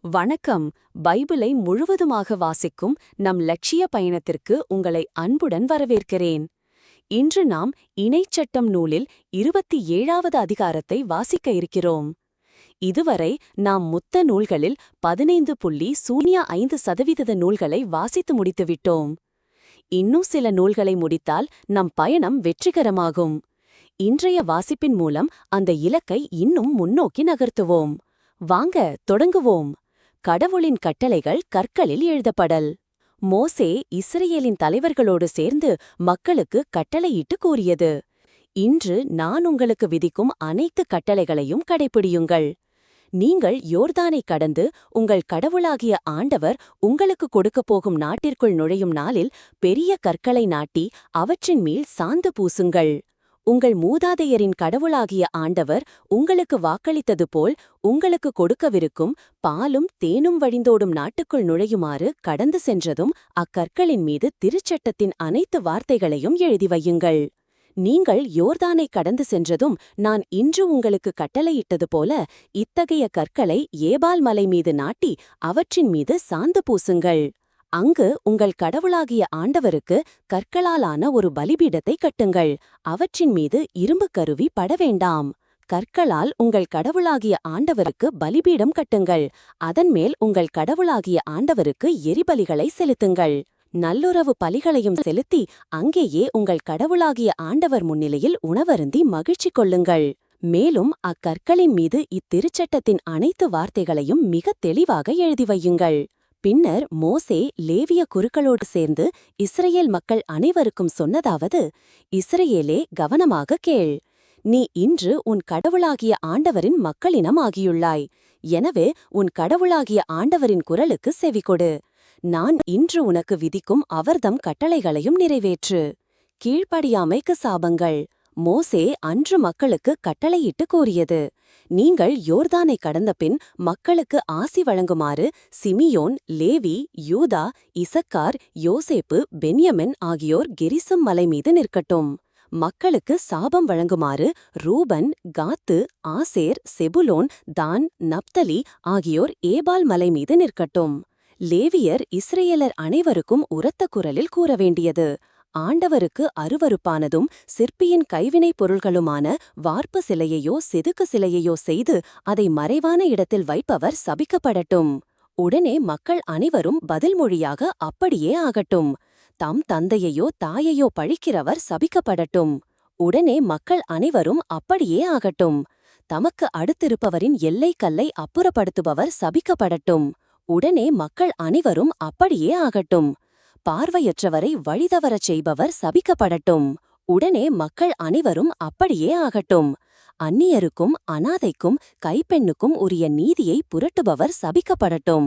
வணக்கம். பைபிளை முழுவதுமாக வாசிக்கும் நம் லட்சிய பயணத்திற்கு உங்களை அன்புடன் வரவேற்கிறேன். இன்று நாம் இணைச்சட்டம் நூலில் 27வது அதிகாரத்தை வாசிக்க இருக்கிறோம். இதுவரை நாம் மொத்த நூல்களில் 15.05% நூல்களை வாசித்து முடித்துவிட்டோம். இன்னும் சில நூல்களை முடித்தால் நம் பயணம் வெற்றிகரமாகும். இன்றைய வாசிப்பின் மூலம் அந்த இலக்கை இன்னும் முன்னோக்கி நகர்த்துவோம். வாங்க தொடங்குவோம். கடவுளின் கட்டளைகள் கற்களில் எழுதப்படல். மோசே இஸ்ரேலின் தலைவர்களோடு சேர்ந்து மக்களுக்கு கட்டளையிட்டு கூறியது: இன்று நான் உங்களுக்கு விதிக்கும் அனைத்து கட்டளைகளையும் கடைப்பிடியுங்கள். நீங்கள் யோர்தானை கடந்து உங்கள் கடவுளாகிய ஆண்டவர் உங்களுக்கு கொடுக்கப் போகும் நாட்டிற்குள் நுழையும் நாளில் பெரிய கற்களை நாட்டி அவற்றின் மேல் சாந்து பூசுங்கள். உங்கள் மூதாதையரின் கடவுளாகிய ஆண்டவர் உங்களுக்கு வாக்களித்தது போல் உங்களுக்கு கொடுக்கவிருக்கும் பாலும் தேனும் வழிந்தோடும் நாட்டுக்குள் நுழையுமாறு கடந்து சென்றதும் அக்கற்களின் மீது திருச்சட்டத்தின் அனைத்து வார்த்தைகளையும் எழுதி வையுங்கள். நீங்கள் யோர்தானை கடந்து சென்றதும் நான் இன்று உங்களுக்கு கட்டளையிட்டது போல இத்தகைய கற்களை ஏபால் மலை மீது நாட்டி அவற்றின் மீது சாந்து பூசுங்கள். அங்கு உங்கள் கடவுளாகிய ஆண்டவருக்கு கற்களாலான ஒரு பலிபீடத்தை கட்டுங்கள். அவற்றின் மீது இரும்புக் கருவி படவேண்டாம். கற்களால் உங்கள் கடவுளாகிய ஆண்டவருக்கு பலிபீடம் கட்டுங்கள். அதன்மேல் உங்கள் கடவுளாகிய ஆண்டவருக்கு எரிபலிகளை செலுத்துங்கள். நல்லுறவு பலிகளையும் செலுத்தி அங்கேயே உங்கள் கடவுளாகிய ஆண்டவர் முன்னிலையில் உணவருந்தி மகிழ்ச்சி கொள்ளுங்கள். மேலும் அக்கற்களின் மீது இத்திருச்சட்டத்தின் அனைத்து வார்த்தைகளையும் மிகத் தெளிவாக எழுதி வையுங்கள். பின்னர் மோசே லேவிய குருக்களோடு சேர்ந்து இஸ்ரேல் மக்கள் அனைவருக்கும் சொன்னதாவது: இஸ்ரேலே, கவனமாக கேள். நீ இன்று உன் கடவுளாகிய ஆண்டவரின் மக்களினம் ஆகியுள்ளாய். எனவே உன் கடவுளாகிய ஆண்டவரின் குரலுக்கு செவிகொடு. நான் இன்று உனக்கு விதிக்கும் அவர்தம் கட்டளைகளையும் நிறைவேற்று. கீழ்ப்படியாமைக்கு சாபங்கள். மோசே அன்று மக்களுக்கு கட்டளையிட்டு கூறியது: நீங்கள் யோர்தானை கடந்தபின் மக்களுக்கு ஆசி வழங்குமாறு சிமியோன், லேவி, யூதா, இசக்கார், யோசேப்பு, பென்யமின் ஆகியோர் கெரிசம் மலை மீது நிற்கட்டும். மக்களுக்கு சாபம் வழங்குமாறு ரூபன், காத்து, ஆசேர், செபுலோன், தான், நப்தலி ஆகியோர் ஏபால் மலை மீது நிற்கட்டும். லேவியர் இஸ்ரேலர் அனைவருக்கும் உரத்த குரலில் கூற வேண்டியது: ஆண்டவருக்கு அருவருப்பானதும் சிற்பியின் கைவினைப் பொருள்களுமான வார்ப்பு சிலையையோ செதுக்கு சிலையையோ செய்து அதை மறைவான இடத்தில் வைப்பவர் சபிக்கப்படட்டும். உடனே மக்கள் அனைவரும் பதில் மொழியாக அப்படியே ஆகட்டும். தம் தந்தையையோ தாயையோ பழிக்கிறவர் சபிக்கப்படட்டும். உடனே மக்கள் அனைவரும் அப்படியே ஆகட்டும். தமக்கு அடுத்திருப்பவரின் எல்லைக் கல்லை அப்புறப்படுத்துபவர் சபிக்கப்படட்டும். உடனே மக்கள் அனைவரும் அப்படியே ஆகட்டும். பார்வையற்றவரை வழிதவறச் செய்பவர் சபிக்கப்படட்டும். உடனே மக்கள் அனைவரும் அப்படியே ஆகட்டும். அந்நியருக்கும் அனாதைக்கும் கைப்பெண்ணுக்கும் உரிய நீதியை புரட்டுபவர் சபிக்கப்படட்டும்.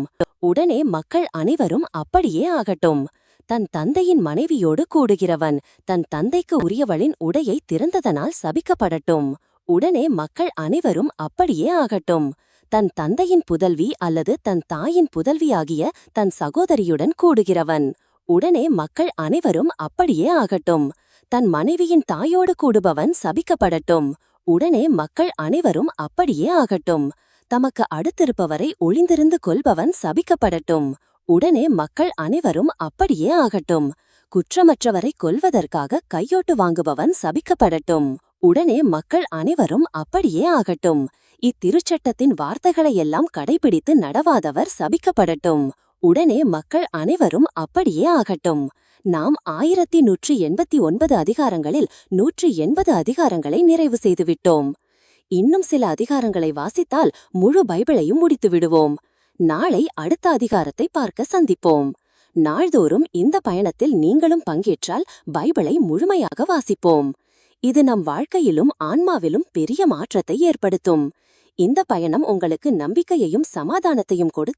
உடனே மக்கள் அனைவரும் அப்படியே ஆகட்டும். தன் தந்தையின் மனைவியோடு கூடுகிறவன் தன் தந்தைக்கு உரியவளின் உடையை திறந்ததனால் சபிக்கப்படட்டும். உடனே மக்கள் அனைவரும் அப்படியே ஆகட்டும். தன் தந்தையின் புதல்வி அல்லது தன் தாயின் புதல்வியாகிய தன் சகோதரியுடன் கூடுகிறவன் உடனே மக்கள் அனைவரும் அப்படியே ஆகட்டும். தன் மனைவியின் தாயோடு கூடுபவன் சபிக்கப்படட்டும். உடனே மக்கள் அனைவரும் அப்படியே ஆகட்டும். தமக்கு அடுத்திருப்பவரை ஒளிந்திருந்து கொல்பவன் சபிக்கப்படட்டும். உடனே மக்கள் அனைவரும் அப்படியே ஆகட்டும். குற்றமற்றவரை கொல்வதற்காக கையோட்டு வாங்குபவன் சபிக்கப்படட்டும். உடனே மக்கள் அனைவரும் அப்படியே ஆகட்டும். இத்திருச்சட்டத்தின் வார்த்தைகளையெல்லாம் கடைபிடித்து நடவாதவர் சபிக்கப்படட்டும். உடனே மக்கள் அனைவரும் அப்படியே ஆகட்டும். நாம் 1189 அதிகாரங்களில் 180 அதிகாரங்களை நிறைவு செய்துவிட்டோம். இன்னும் சில அதிகாரங்களை வாசித்தால் முழு பைபிளையும் முடித்து விடுவோம். நாளை அடுத்த அதிகாரத்தை பார்க்க சந்திப்போம். நாள்தோறும் இந்த பயணத்தில் நீங்களும் பங்கேற்றால் பைபிளை முழுமையாக வாசிப்போம். இது நம் வாழ்க்கையிலும் ஆன்மாவிலும் பெரிய மாற்றத்தை ஏற்படுத்தும். இந்த பயணம் உங்களுக்கு நம்பிக்கையையும் சமாதானத்தையும் கொடுத்து